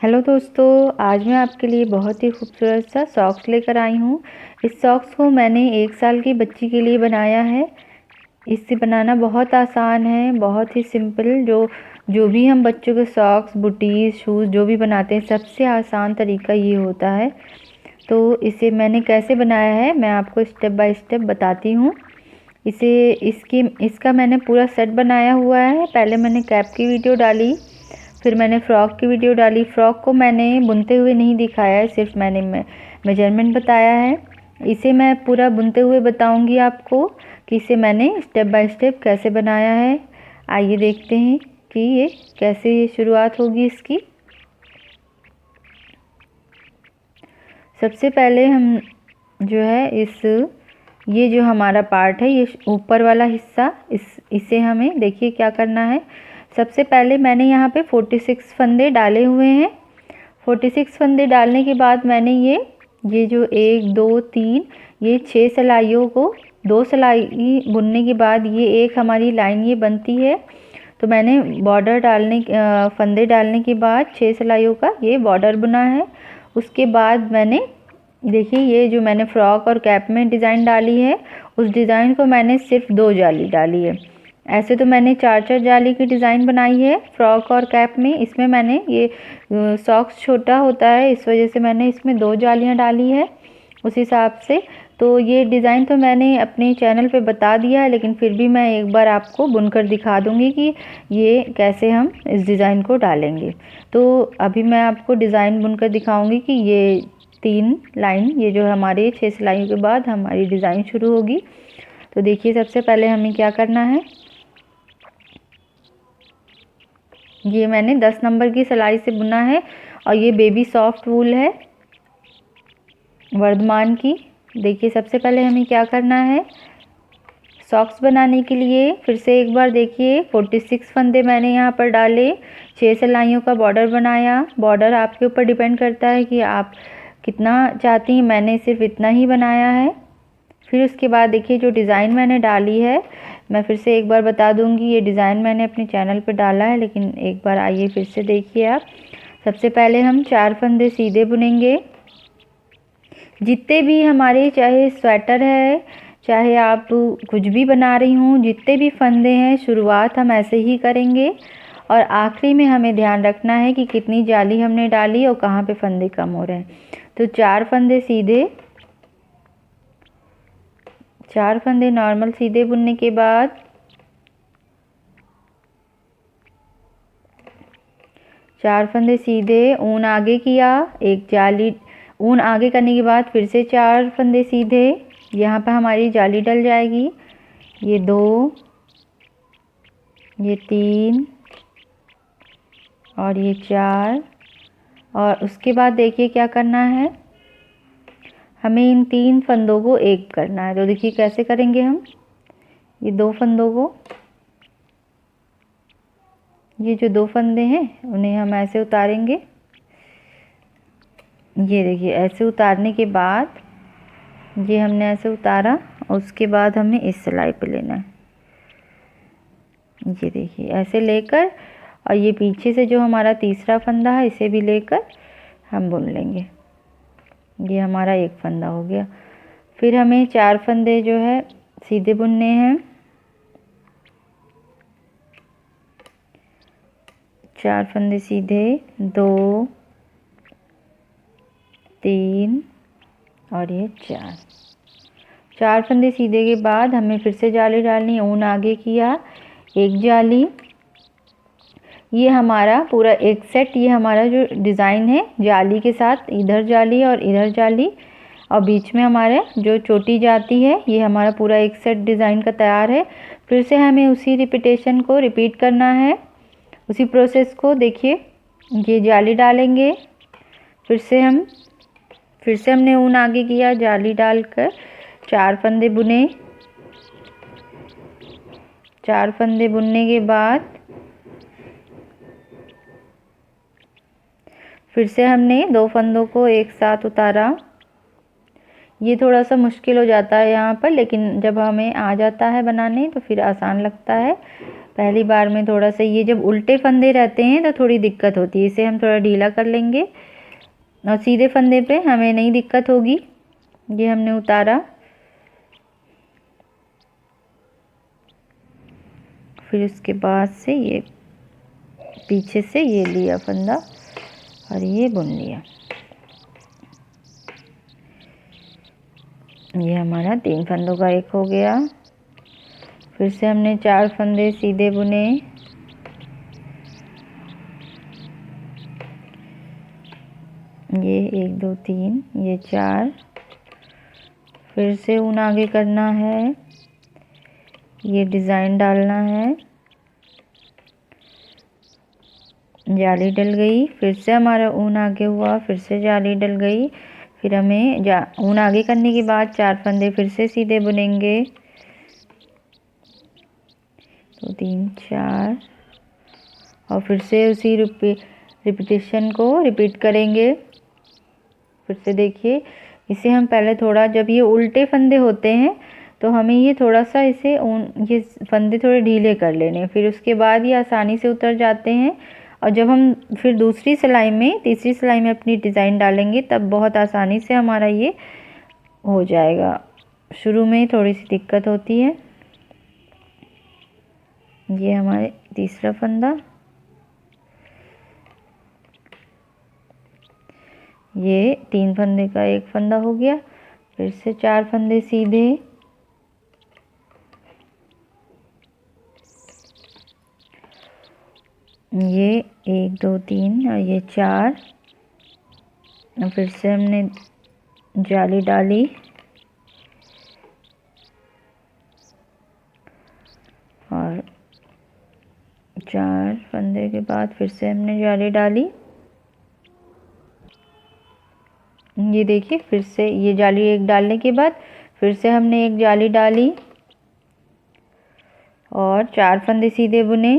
Hello दोस्तों, आज मैं आपके लिए बहुत ही खूबसूरत सा सॉक्स लेकर आई हूँ। इस सॉक्स को मैंने 1 साल की बच्ची के लिए बनाया है। इसे बनाना बहुत आसान है, बहुत ही सिंपल। जो भी हम बच्चों के सॉक्स, बूटीज, शूज़ जो भी बनाते हैं, सबसे आसान तरीका ये होता है। तो इसे मैंने कैसे बनाया है मैं आपको स्टेप बाय स्टेप बताती हूँ। इसका मैंने पूरा सेट बनाया हुआ है। पहले मैंने कैप की वीडियो डाली, फिर मैंने फ़्रॉक की वीडियो डाली। फ़्रॉक को मैंने बुनते हुए नहीं दिखाया है, सिर्फ मैंने मेजरमेंट बताया है। इसे मैं पूरा बुनते हुए बताऊंगी आपको कि इसे मैंने स्टेप बाय स्टेप कैसे बनाया है। आइए देखते हैं कि ये कैसे शुरुआत होगी इसकी। सबसे पहले हम जो है ये जो हमारा पार्ट है, ये ऊपर वाला हिस्सा, इसे हमें देखिए क्या करना है। सबसे पहले मैंने यहाँ पे 46 फंदे डाले हुए हैं। 46 फंदे डालने के बाद मैंने ये जो 1 2 3 ये 6 सिलाइयों को 2 सिलाई बुनने के बाद ये एक हमारी लाइन ये बनती है। तो मैंने फंदे डालने के बाद 6 सिलाइयों का ये बॉर्डर बुना है। उसके बाद मैंने देखिए ये जो मैंने फ्रॉक और कैप में डिज़ाइन डाली है, उस डिज़ाइन को मैंने सिर्फ 2 जाली डाली है। ऐसे तो मैंने 4 जाली की डिज़ाइन बनाई है फ्रॉक और कैप में। इसमें मैंने ये सॉक्स छोटा होता है, इस वजह से मैंने इसमें 2 जालियाँ डाली है उस हिसाब से। तो ये डिज़ाइन तो मैंने अपने चैनल पे बता दिया है, लेकिन फिर भी मैं एक बार आपको बुनकर दिखा दूँगी कि ये कैसे हम इस डिज़ाइन को डालेंगे। तो अभी मैं आपको डिज़ाइन बुनकर दिखाऊँगी कि ये 3 लाइन, ये जो हमारे 6 सिलाइयों के बाद हमारी डिज़ाइन शुरू होगी। तो देखिए सबसे पहले हमें क्या करना है। ये मैंने 10 नंबर की सिलाई से बुना है और ये बेबी सॉफ्ट वूल है वर्धमान की। देखिए सबसे पहले हमें क्या करना है, सॉक्स बनाने के लिए फिर से एक बार देखिए 46 फंदे मैंने यहाँ पर डाले, 6 सिलाइयों का बॉर्डर बनाया। बॉर्डर आपके ऊपर डिपेंड करता है कि आप कितना चाहती हैं, मैंने सिर्फ इतना ही बनाया है। फिर उसके बाद देखिए जो डिज़ाइन मैंने डाली है, मैं फिर से एक बार बता दूंगी, ये डिज़ाइन मैंने अपने चैनल पर डाला है, लेकिन एक बार आइए फिर से देखिए आप। सबसे पहले हम 4 फंदे सीधे बुनेंगे। जितने भी हमारे, चाहे स्वेटर है, चाहे आप कुछ भी बना रही हूँ, जितने भी फंदे हैं, शुरुआत हम ऐसे ही करेंगे। और आखिरी में हमें ध्यान रखना है कि कितनी जाली हमने डाली और कहाँ पे फंदे कम हो रहे हैं। तो 4 फंदे सीधे, 4 फंदे नॉर्मल सीधे बुनने के बाद 4 फंदे सीधे, ऊन आगे किया, एक जाली, ऊन आगे करने के बाद फिर से 4 फंदे सीधे, यहाँ पर हमारी जाली डल जाएगी। ये 2, ये 3 और ये 4। और उसके बाद देखिए क्या करना है, हमें इन 3 फंदों को एक करना है। तो देखिए कैसे करेंगे हम, ये 2 फंदों को, ये जो 2 फंदे हैं उन्हें हम ऐसे उतारेंगे। ये देखिए ऐसे उतारने के बाद, ये हमने ऐसे उतारा, उसके बाद हमें इस सिलाई पे लेना है। ये देखिए ऐसे लेकर, और ये पीछे से जो हमारा तीसरा फंदा है इसे भी लेकर हम बुन लेंगे। ये हमारा एक फंदा हो गया। फिर हमें 4 फंदे जो है सीधे बुनने हैं। 4 फंदे सीधे, 2 3 और ये 4 फंदे सीधे के बाद हमें फिर से जाली डालनी है। ऊन आगे किया, एक जाली, ये हमारा पूरा एक सेट, ये हमारा जो डिज़ाइन है जाली के साथ, इधर जाली और इधर जाली, और बीच में हमारे जो चोटी जाती है, ये हमारा पूरा एक सेट डिज़ाइन का तैयार है। फिर से हमें उसी रिपीटेशन को रिपीट करना है, उसी प्रोसेस को। देखिए ये जाली डालेंगे, फिर से हमने ऊन आगे किया, जाली डालकर 4 फंदे बुने। 4 फंदे बुनने के बाद फिर से हमने 2 फंदों को एक साथ उतारा। ये थोड़ा सा मुश्किल हो जाता है यहाँ पर, लेकिन जब हमें आ जाता है बनाने तो फिर आसान लगता है। पहली बार में थोड़ा सा ये जब उल्टे फंदे रहते हैं तो थोड़ी दिक्कत होती है, इसे हम थोड़ा ढीला कर लेंगे और सीधे फंदे पे हमें नहीं दिक्कत होगी। ये हमने उतारा, फिर उसके बाद से ये पीछे से ये लिया फंदा और ये बुन लिया। ये हमारा 3 फंदों का एक हो गया। फिर से हमने 4 फंदे सीधे बुने। ये 1 2 3, ये 4। फिर से ऊन आगे करना है, ये डिज़ाइन डालना है, जाली डल गई। फिर से हमारा ऊन आगे हुआ, फिर से जाली डल गई। फिर हमें ऊन आगे करने के बाद 4 फंदे फिर से सीधे बुनेंगे। 2 3 4 और फिर से उसी रिपीटेशन को रिपीट करेंगे। फिर से देखिए, इसे हम पहले थोड़ा, जब ये उल्टे फंदे होते हैं तो हमें ये थोड़ा सा ये फंदे थोड़े ढीले कर लेने, फिर उसके बाद ये आसानी से उतर जाते हैं। और जब हम फिर दूसरी सिलाई में, तीसरी सिलाई में अपनी डिज़ाइन डालेंगे तब बहुत आसानी से हमारा ये हो जाएगा। शुरू में थोड़ी सी दिक्कत होती है। ये हमारे तीसरा फंदा, ये 3 फंदे का एक फंदा हो गया। फिर से 4 फंदे सीधे, ये 1 2 3 और ये 4। फिर से हमने जाली डाली और 4 फंदे के बाद फिर से हमने जाली डाली। ये देखिए, फिर से ये जाली एक डालने के बाद फिर से हमने एक जाली डाली और 4 फंदे सीधे बुने।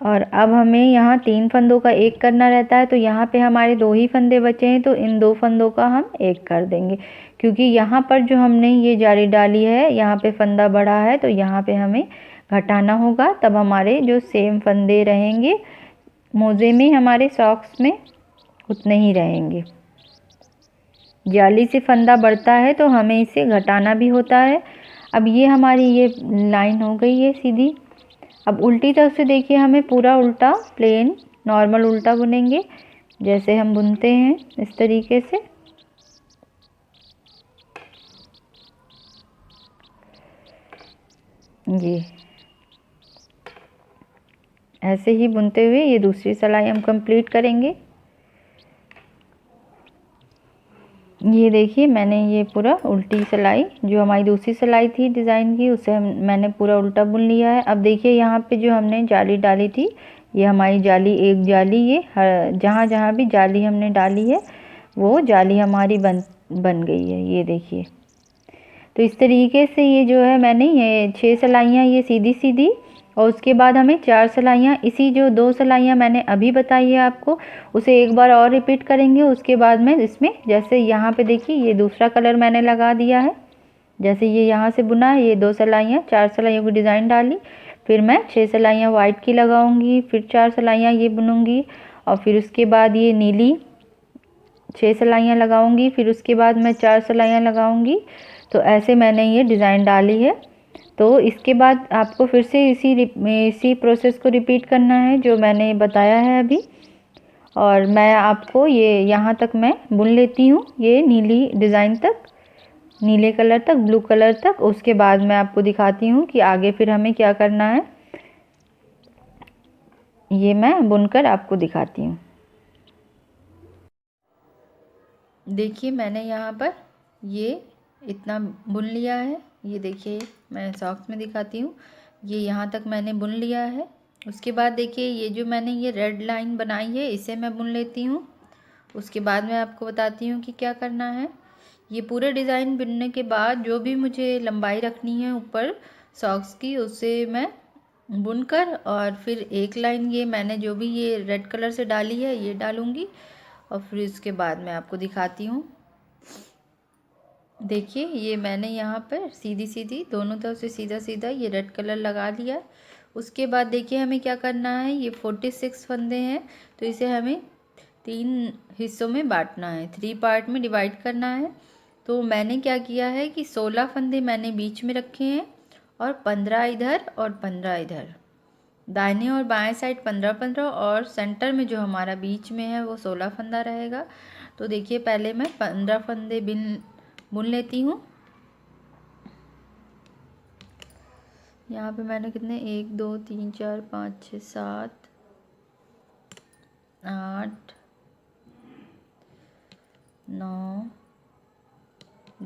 और अब हमें यहाँ 3 फंदों का एक करना रहता है, तो यहाँ पे हमारे 2 ही फंदे बचे हैं, तो इन 2 फंदों का हम एक कर देंगे, क्योंकि यहाँ पर जो हमने ये जाली डाली है यहाँ पे फंदा बढ़ा है, तो यहाँ पे हमें घटाना होगा, तब हमारे जो सेम फंदे रहेंगे मोज़े में, हमारे सॉक्स में उतने ही रहेंगे। जाली से फंदा बढ़ता है तो हमें इसे घटाना भी होता है। अब ये हमारी ये लाइन हो गई है सीधी। अब उल्टी तरफ से देखिए, हमें पूरा उल्टा प्लेन नॉर्मल उल्टा बुनेंगे, जैसे हम बुनते हैं इस तरीके से। ये ऐसे ही बुनते हुए ये दूसरी सिलाई हम कंप्लीट करेंगे। ये देखिए, मैंने ये पूरा उल्टी सिलाई, जो हमारी दूसरी सिलाई थी डिज़ाइन की, उसे मैंने पूरा उल्टा बुन लिया है। अब देखिए, यहाँ पे जो हमने जाली डाली थी, ये हमारी जाली, एक जाली, ये जहाँ जहाँ भी जाली हमने डाली है वो जाली हमारी बन गई है। ये देखिए, तो इस तरीके से ये जो है मैंने ये 6 सिलाइयाँ ये सीधी सीधी, और उसके बाद हमें 4 सिलाइयाँ, इसी जो 2 सिलाइयाँ मैंने अभी बताई है आपको, उसे एक बार और रिपीट करेंगे। उसके बाद में इसमें, जैसे यहाँ पे देखिए, ये दूसरा कलर मैंने लगा दिया है, जैसे ये यहाँ से बुना है, ये 2 सिलाइयाँ, 4 सिलाइयों की डिज़ाइन डाली, फिर मैं 6 सिलाइयाँ वाइट की लगाऊंगी, फिर 4 सिलाइयाँ ये बुनूंगी, और फिर उसके बाद ये नीली 6 सिलाइयाँ लगाऊंगी, फिर उसके बाद मैं 4 सिलाइयाँ लगाऊंगी। तो ऐसे मैंने ये डिज़ाइन डाली है। तो इसके बाद आपको फिर से इसी प्रोसेस को रिपीट करना है जो मैंने बताया है अभी। और मैं आपको ये यहाँ तक मैं बुन लेती हूँ, ये नीली डिज़ाइन तक, नीले कलर तक, ब्लू कलर तक। उसके बाद मैं आपको दिखाती हूँ कि आगे फिर हमें क्या करना है, ये मैं बुनकर आपको दिखाती हूँ। देखिए, मैंने यहाँ पर ये इतना बुन लिया है। ये देखिए, मैं सॉक्स में दिखाती हूँ, ये यहाँ तक मैंने बुन लिया है। उसके बाद देखिए, ये जो मैंने ये रेड लाइन बनाई है, इसे मैं बुन लेती हूँ। उसके बाद मैं आपको बताती हूँ कि क्या करना है। ये पूरे डिज़ाइन बुनने के बाद जो भी मुझे लंबाई रखनी है ऊपर सॉक्स की, उससे मैं बुनकर और फिर एक लाइन ये मैंने जो भी ये रेड कलर से डाली है ये डालूँगी और फिर इसके बाद मैं आपको दिखाती हूँ। देखिए ये मैंने यहाँ पर सीधी सीधी दोनों तरफ से सीधा सीधा ये रेड कलर लगा लिया। उसके बाद देखिए हमें क्या करना है, ये 46 फंदे हैं तो इसे हमें 3 हिस्सों में बांटना है, 3 पार्ट में डिवाइड करना है। तो मैंने क्या किया है कि 16 फंदे मैंने बीच में रखे हैं और 15 इधर और 15 इधर, दाहिने और बाएं साइड 15-15 और सेंटर में जो हमारा बीच में है वो 16 फंदा रहेगा। तो देखिए पहले मैं 15 फंदे बुन लेती हूँ। यहाँ पे मैंने कितने 1 2 3 4 5 6 7 8 9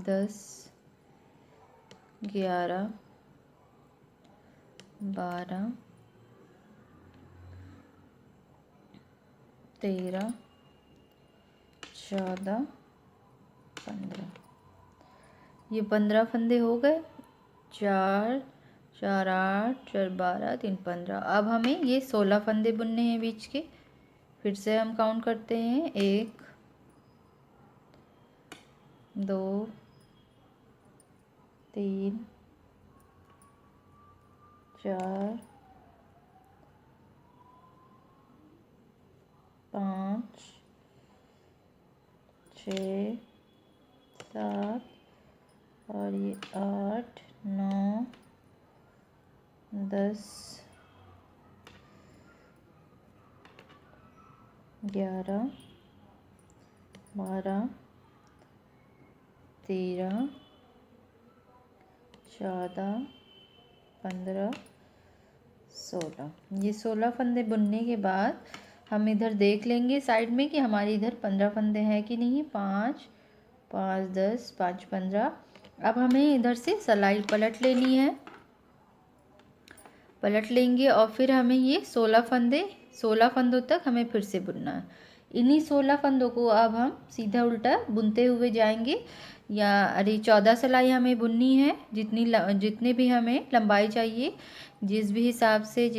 10 11 12 13 14 15, ये 15 फंदे हो गए। 4 4 8 4 12 3 15। अब हमें ये 16 फंदे बुनने हैं बीच के। फिर से हम काउंट करते हैं 1 2 3 4 5 6 7 और ये 8 9 10 11 12 13 14 15 16। ये 16 फंदे बुनने के बाद हम इधर देख लेंगे साइड में कि हमारे इधर 15 फंदे हैं कि नहीं। 5 5 10 5 15। अब हमें इधर से सिलाई पलट लेनी है, पलट लेंगे और फिर हमें ये 16 फंदों तक हमें फिर से बुनना है। इन्हीं 16 फंदों को अब हम सीधा उल्टा बुनते हुए जाएंगे। या अरे 14 सिलाई हमें बुननी है, जितने भी हमें लंबाई चाहिए, जिस भी हिसाब से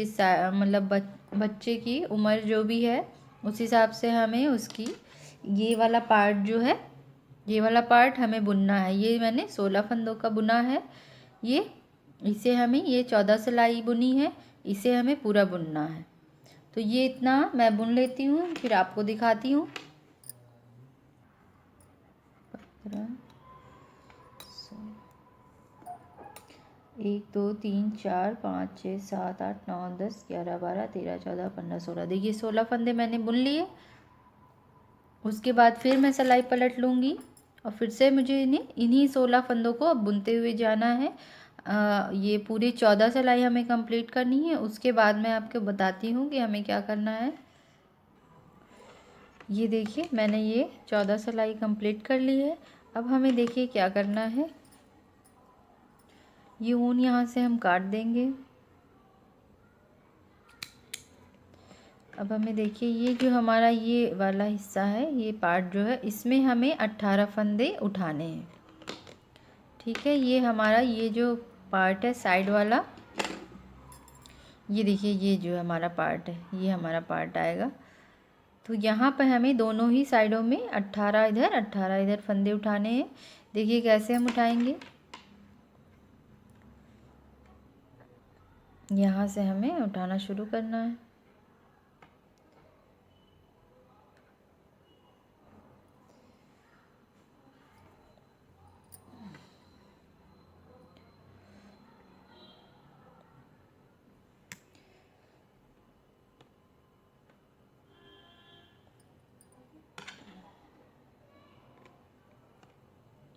मतलब बच्चे की उम्र जो भी है उस हिसाब से हमें उसकी ये वाला पार्ट जो है, ये वाला पार्ट हमें बुनना है। ये मैंने 16 फंदों का बुना है। ये इसे हमें ये 14 सिलाई बुनी है, इसे हमें पूरा बुनना है। तो ये इतना मैं बुन लेती हूँ फिर आपको दिखाती हूँ। 1 2 3 4 5 6 7 8 9 10 11 12 13 14 15 16। देखिए 16 फंदे मैंने बुन लिए। उसके बाद फिर मैं सिलाई पलट लूँगी और फिर से मुझे इन्हीं 16 फंदों को अब बुनते हुए जाना है। ये पूरी 14 सिलाई हमें कंप्लीट करनी है। उसके बाद मैं आपको बताती हूँ कि हमें क्या करना है। ये देखिए मैंने ये 14 सिलाई कंप्लीट कर ली है। अब हमें देखिए क्या करना है, ये ऊन यहाँ से हम काट देंगे। अब हमें देखिए ये जो हमारा ये वाला हिस्सा है, ये पार्ट जो है, इसमें हमें 18 फंदे उठाने हैं। ठीक है, ये हमारा ये जो पार्ट है साइड वाला, ये देखिए ये जो हमारा पार्ट है, ये हमारा पार्ट आएगा। तो यहाँ पर हमें दोनों ही साइडों में 18 इधर फंदे उठाने हैं। देखिए कैसे हम उठाएंगे, यहाँ से हमें उठाना शुरू करना है।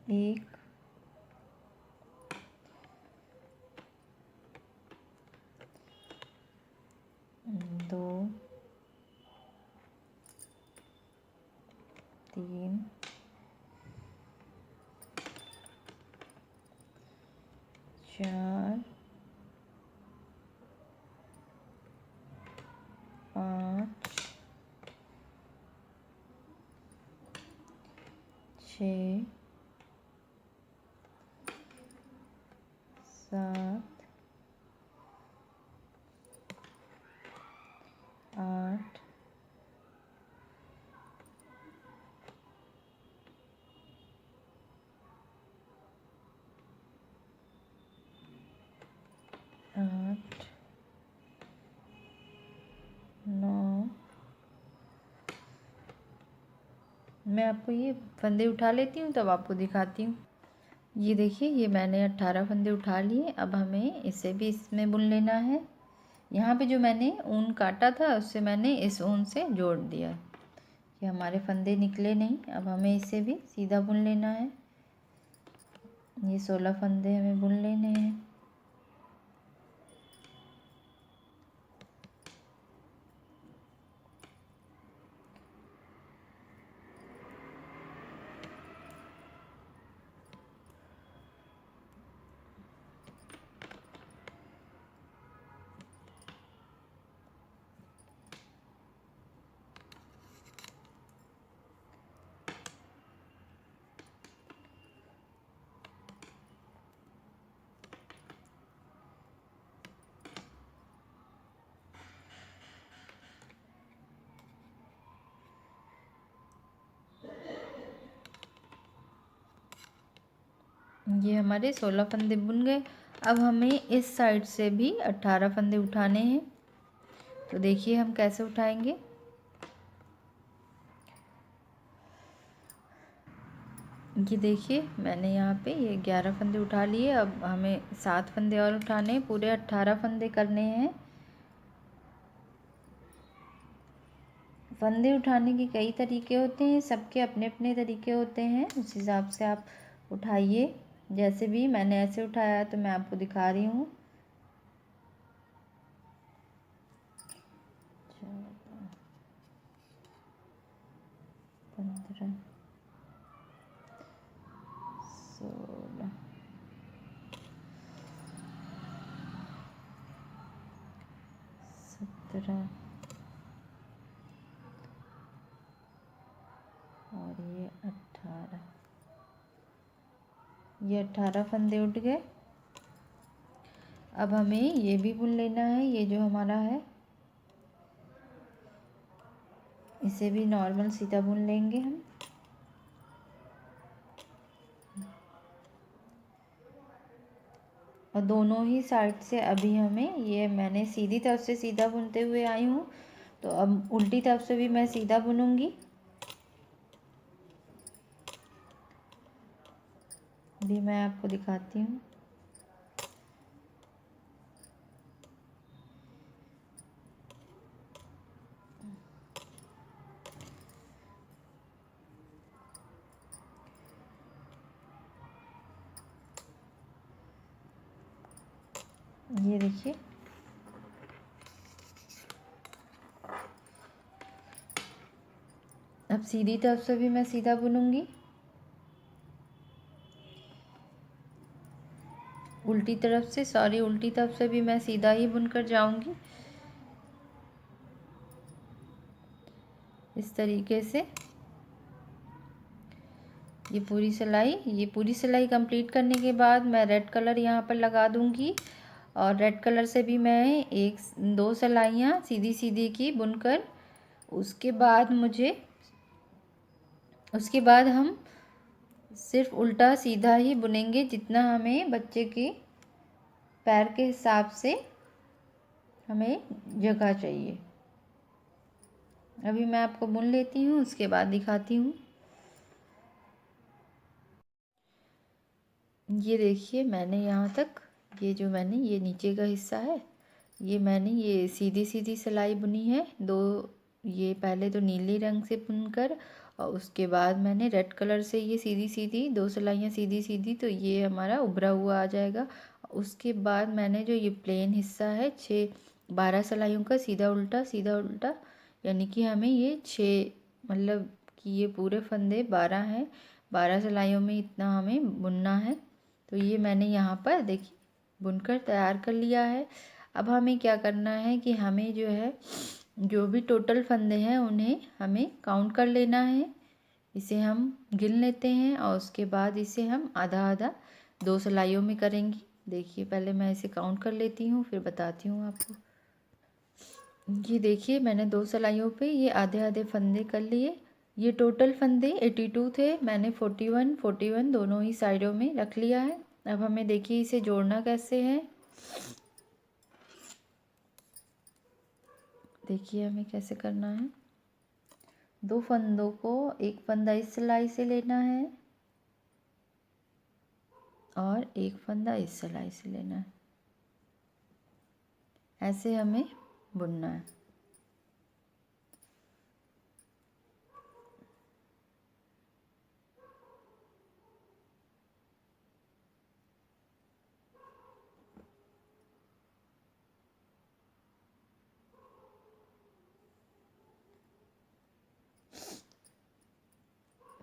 एक, दो, तीन, चार, पाँच, 6, 7, 8 9। मैं आपको ये फंदे उठा लेती हूँ तब आपको दिखाती हूँ। ये देखिए, ये मैंने 18 फंदे उठा लिए। अब हमें इसे भी इसमें बुन लेना है। यहाँ पे जो मैंने ऊन काटा था उससे मैंने इस ऊन से जोड़ दिया कि हमारे फंदे निकले नहीं। अब हमें इसे भी सीधा बुन लेना है। ये 16 फंदे हमें बुन लेने हैं। ये हमारे 16 फंदे बुन गए। अब हमें इस साइड से भी 18 फंदे उठाने हैं। तो देखिए हम कैसे उठाएंगे। ये देखिए, मैंने यहाँ पे ये 11 फंदे उठा लिए। अब हमें 7 फंदे और उठाने हैं। पूरे 18 फंदे करने हैं। फंदे उठाने के कई तरीके होते हैं, सबके अपने अपने तरीके होते हैं। उस हिसाब से आप उठाइए। जैसे भी मैंने ऐसे उठाया तो मैं आपको दिखा रही हूँ। 15 16 17 और ये 18। ये 18 फंदे उठ गए। अब हमें ये भी बुन लेना है। ये जो हमारा है इसे भी नॉर्मल सीधा बुन लेंगे हम। और दोनों ही साइड से अभी हमें, ये मैंने सीधी तरफ से सीधा बुनते हुए आई हूँ, तो अब उल्टी तरफ से भी मैं सीधा बुनूंगी। भी मैं आपको दिखाती हूँ। ये देखिए, अब सीधी तरफ से भी मैं सीधा बुनूंगी। उल्टी तरफ से भी मैं सीधा ही बुनकर जाऊंगी। इस तरीके से ये पूरी सिलाई कंप्लीट करने के बाद मैं रेड कलर यहाँ पर लगा दूंगी। और रेड कलर से भी मैं एक दो सिलाइयाँ सीधी सीधी की बुनकर, उसके बाद हम सिर्फ उल्टा सीधा ही बुनेंगे, जितना हमें बच्चे के पैर के हिसाब से हमें जगह चाहिए। अभी मैं आपको बुन लेती हूँ, उसके बाद दिखाती हूँ। ये देखिए, मैंने यहाँ तक ये नीचे का हिस्सा है, ये मैंने ये सीधी सीधी सिलाई बुनी है। ये पहले तो नीले रंग से बुनकर और उसके बाद मैंने रेड कलर से ये सीधी सीधी 2 सिलाइयाँ सीधी सीधी, तो ये हमारा उभरा हुआ आ जाएगा। उसके बाद मैंने जो ये प्लेन हिस्सा है 12 सिलाइयों का सीधा उल्टा, यानी कि हमें ये 6, मतलब कि ये पूरे फंदे 12 हैं, 12 सिलाइयों में इतना हमें बुनना है। तो ये मैंने यहाँ पर देखिए बुनकर तैयार कर लिया है। अब हमें क्या करना है कि हमें जो है, जो भी टोटल फंदे हैं उन्हें हमें काउंट कर लेना है। इसे हम गिन लेते हैं और उसके बाद इसे हम आधा आधा 2 सिलाइयों में करेंगे। देखिए, पहले मैं इसे काउंट कर लेती हूँ, फिर बताती हूँ आपको। ये देखिए, मैंने 2 सिलाइयों पे ये आधे आधे फंदे कर लिए। ये टोटल फंदे 82 थे, मैंने 41 दोनों ही साइडों में रख लिया है। अब हमें देखिए इसे जोड़ना कैसे है। देखिए हमें कैसे करना है। 2 फंदों को, एक फंदा इस सिलाई से लेना है और एक फंदा इस सिलाई से लेना है। ऐसे हमें बुनना है।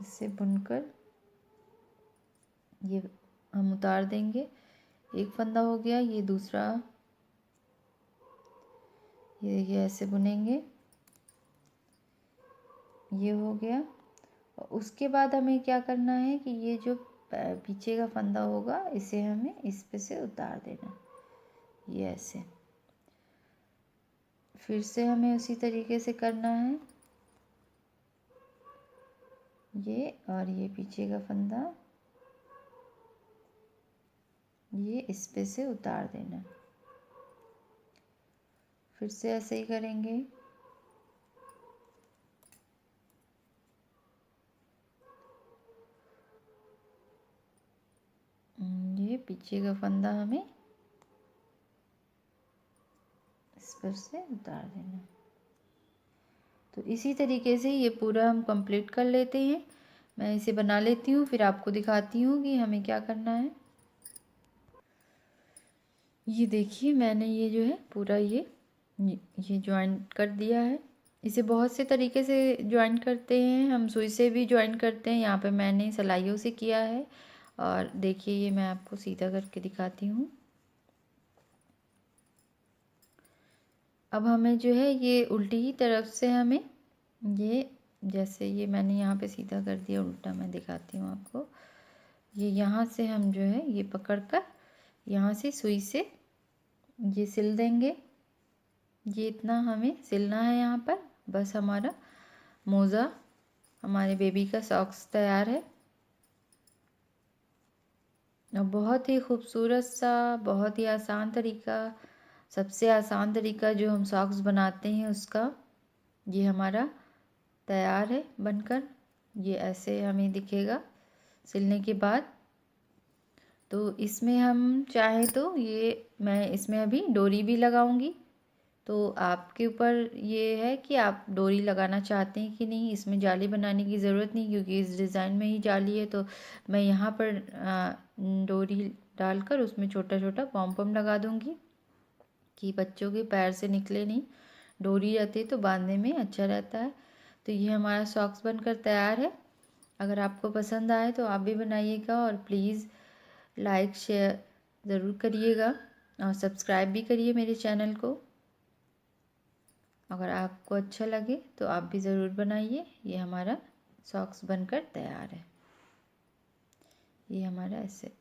इसे बुनकर ये हम उतार देंगे। एक फंदा हो गया, ये दूसरा, ये देखिए ऐसे बुनेंगे, ये हो गया। और उसके बाद हमें क्या करना है कि ये जो पीछे का फंदा होगा इसे हमें इस पे से उतार देना, ये ऐसे। फिर से हमें उसी तरीके से करना है, ये और ये पीछे का फंदा ये इस पे से उतार देना। फिर से ऐसे ही करेंगे। ये पीछे का फंदा हमें इस पर से उतार देना। तो इसी तरीके से ये पूरा हम कंप्लीट कर लेते हैं। मैं इसे बना लेती हूँ, फिर आपको दिखाती हूँ कि हमें क्या करना है। ये देखिए मैंने ये जो है पूरा ये ज्वाइन कर दिया है। इसे बहुत से तरीके से ज्वाइन करते हैं, हम सुई से भी ज्वाइन करते हैं। यहाँ पे मैंने सिलाइयों से किया है। और देखिए ये मैं आपको सीधा करके दिखाती हूँ। अब हमें जो है ये उल्टी ही तरफ से हमें ये, जैसे ये मैंने यहाँ पे सीधा कर दिया, उल्टा मैं दिखाती हूँ आपको। ये यहाँ से हम जो है ये पकड़ कर यहाँ से सुई से ये सिल देंगे। ये इतना हमें सिलना है यहाँ पर। बस हमारा मोज़ा, हमारे बेबी का सॉक्स तैयार है। और बहुत ही खूबसूरत सा, बहुत ही आसान तरीका, सबसे आसान तरीका जो हम सॉक्स बनाते हैं उसका ये हमारा तैयार है बनकर। ये ऐसे हमें दिखेगा सिलने के बाद। तो इसमें हम चाहे तो ये मैं इसमें अभी डोरी भी लगाऊंगी। तो आपके ऊपर ये है कि आप डोरी लगाना चाहते हैं कि नहीं। इसमें जाली बनाने की ज़रूरत नहीं, क्योंकि इस डिज़ाइन में ही जाली है। तो मैं यहाँ पर डोरी डालकर उसमें छोटा छोटा पॉम पॉम लगा दूँगी कि बच्चों के पैर से निकले नहीं। डोरी रहती है तो बांधने में अच्छा रहता है। तो ये हमारा सॉक्स बनकर तैयार है। अगर आपको पसंद आए तो आप भी बनाइएगा, और प्लीज़ लाइक शेयर ज़रूर करिएगा और सब्सक्राइब भी करिए मेरे चैनल को। अगर आपको अच्छा लगे तो आप भी ज़रूर बनाइए। ये हमारा सॉक्स बनकर तैयार है। ये हमारा ऐसे